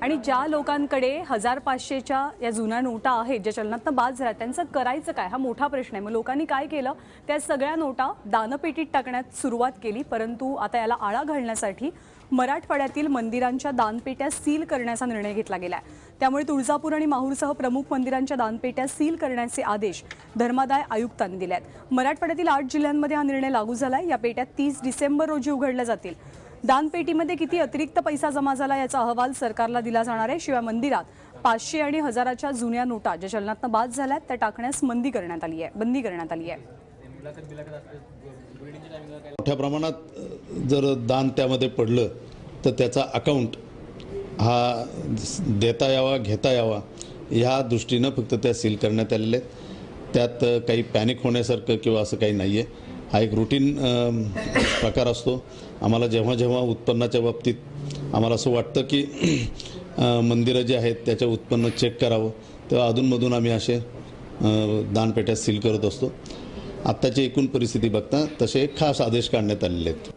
आणि ज्या लोकांकडे 1500च्या या जुन्या नोटा आहेत ज्या चलनातनं बाद झाल्या त्यांचं करायचं काय हा मोठा प्रश्न आहे। मग लोकांनी काय केलं, त्या सगळ्या नोटा दानपेटीत टाकण्यात सुरुवात केली। परंतु आता याला आळा घालण्यासाठी मराठवाड्यातील मंदिरांच्या दानपेट्या सील करण्याचा निर्णय घेतला गेलाय। त्यामुळे तुळजापूर आणि माहूरसह प्रमुख मंदिरांच्या दानपेट्या सील करण्याचे आदेश धर्मादाय आयुक्तांनी दिले आहेत। मराठवाड्यातील 8 जिल्ह्यांमध्ये हा निर्णय लागू झालाय। या पेट्या 30 डिसेंबर रोजी उघडल्या जातील। दानपेटीमध्ये किती अतिरिक्त पैसा जमा झाला याचा अहवाल सरकारला दिला जाणार आहे। शिवाय मंदिरात 500 आणि 1000च्या जुन्या नोटा ज्या चलनातनं बाद झाल्यात त्या टाकण्यास बंदी करण्यात आली आहे। मोठ्या प्रमाणात जर दान त्यामध्ये पडलं तर त्याचा अकाउंट हा देता यावा घेता यावा ह्या दृष्टीनं फक्त त्या सील करण्यात आलेले आहेत। त्यात काही पॅनिक होण्यासारखं किंवा असं काही नाही आहे। हा एक रूटीन प्रकार असतो। आम्हाला जेव्हा जेव्हा उत्पन्नाच्या बाबतीत आम्हाला असं वाटतं की मंदिरं जे आहेत त्याचं उत्पन्न चेक करावं तेव्हा अधूनमधून आम्ही असे दानपेट्या सील करत असतो। आत्ताची एकूण परिस्थिती बघता तसे खास आदेश काढण्यात आलेले आहेत।